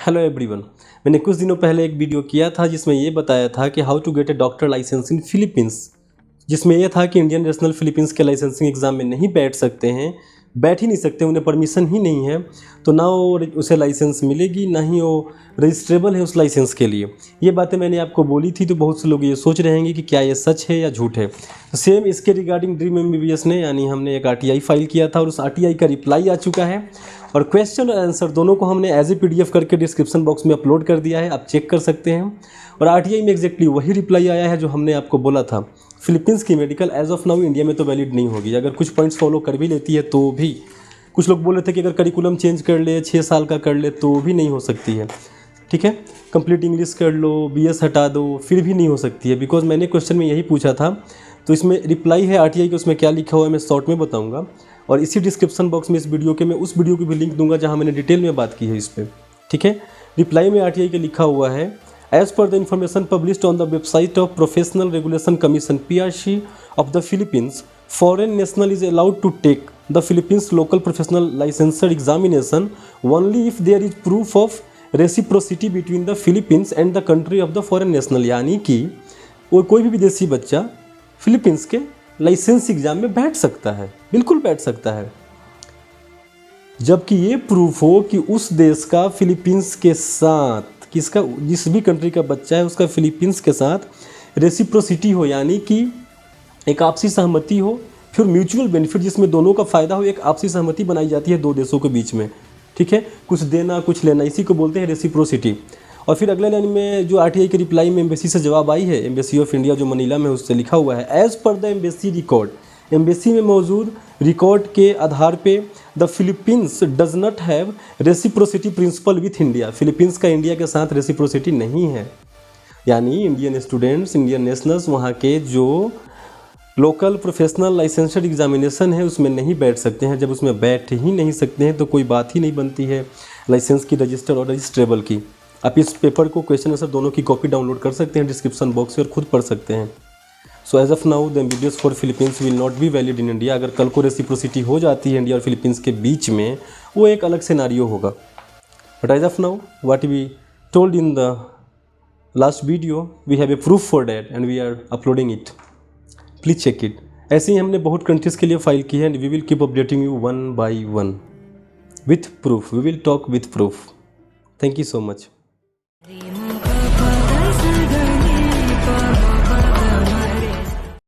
Hello everyone. मैंने कुछ दिनों पहले एक वीडियो किया था जिसमें ये बताया था कि how to get a doctor licence in Philippines, जिसमें यह था कि इंडियन नेशनल फिलीपींस के लाइसेंसिंग एग्ज़ाम में नहीं बैठ सकते हैं, बैठ ही नहीं सकते, उन्हें परमिशन ही नहीं है, तो ना वो उसे लाइसेंस मिलेगी, ना ही वो रजिस्ट्रेबल है उस लाइसेंस के लिए। ये बातें मैंने आपको बोली थी, तो बहुत से लोग ये सोच रहे हैं कि क्या ये सच है या झूठ है। तो सेम इसके रिगार्डिंग ड्रीम MBBS ने, यानी हमने एक RTI फाइल किया था और उस RTI का रिप्लाई आ चुका है और क्वेश्चन और आंसर दोनों को हमने एज ए PDF करके डिस्क्रिप्शन बॉक्स में अपलोड कर दिया है, आप चेक कर सकते हैं। और RTI में एग्जैक्टली वही रिप्लाई आया है जो हमने आपको बोला था। फिलीपींस की medical as of now India में तो वैलिड नहीं होगी, अगर कुछ पॉइंट्स फॉलो कर भी लेती है तो भी। कुछ लोग बोल रहे थे कि अगर करिकुलम चेंज कर ले, 6 साल का कर ले, तो भी नहीं हो सकती है। ठीक है, कंप्लीट इंग्लिश कर लो, BS हटा दो, फिर भी नहीं हो सकती है, बिकॉज मैंने क्वेश्चन में यही पूछा था। तो इसमें रिप्लाई है RTI के, उसमें क्या लिखा हुआ है मैं शॉर्ट में बताऊंगा, और इसी डिस्क्रिप्शन बॉक्स में इस वीडियो के मैं उस वीडियो की भी लिंक दूंगा जहां मैंने डिटेल में बात की है इस पर। ठीक है, रिप्लाई में RTI के लिखा हुआ है, as per the information published on the website of professional regulation commission PRC of the Philippines, foreign national is allowed to take the Philippines local professional licensure examination only if there is proof of reciprocity between the Philippines and the country of the foreign national, यानी कि वो कोई भी विदेशी बच्चा Philippines के licence exam में बैठ सकता है, बिल्कुल बैठ सकता है, जबकि ये प्रूफ हो कि उस देश का फिलीपींस के साथ, किसका, जिस भी कंट्री का बच्चा है उसका फिलीपींस के साथ रेसिप्रोसिटी हो, यानी कि एक आपसी सहमति हो, फिर म्यूचुअल बेनिफिट जिसमें दोनों का फ़ायदा हो, एक आपसी सहमति बनाई जाती है दो देशों के बीच में। ठीक है, कुछ देना कुछ लेना, इसी को बोलते हैं रेसिप्रोसिटी। और फिर अगले लाइन में जो RTI के रिप्लाई में एम्बेसी से जवाब आई है, एम्बेसी ऑफ इंडिया जो मनीला में, उससे लिखा हुआ है, as per the embassy record, embassy में मौजूद रिकॉर्ड के आधार पे the Philippines does not have reciprocity principle with India, Philippines का इंडिया के साथ रेसिप्रोसिटी नहीं है, यानी इंडियन स्टूडेंट्स, इंडियन नेशनल्स वहाँ के जो लोकल प्रोफेशनल लाइसेंसर एग्जामिनेशन है उसमें नहीं बैठ सकते हैं। जब उसमें बैठ ही नहीं सकते हैं तो कोई बात ही नहीं बनती है लाइसेंस की, रजिस्टर और रजिस्ट्रेबल की। आप इस पेपर को, क्वेश्चन आंसर दोनों की कॉपी डाउनलोड कर सकते हैं डिस्क्रिप्शन बॉक्स से और खुद पढ़ सकते हैं। So as of now the MBBS for Philippines will not be valid in India. अगर कल को रेसिप्रोसिटी हो जाती है इंडिया और फिलीपींस के बीच में, वो एक अलग सिनेरियो होगा। But as of now what we told in the last video, we have a proof for that and we are uploading it, please check it. ऐसे ही हमने बहुत कंट्रीज़ के लिए फाइल की है and we will keep updating you one by one with proof, we will talk with proof. Thank you so much.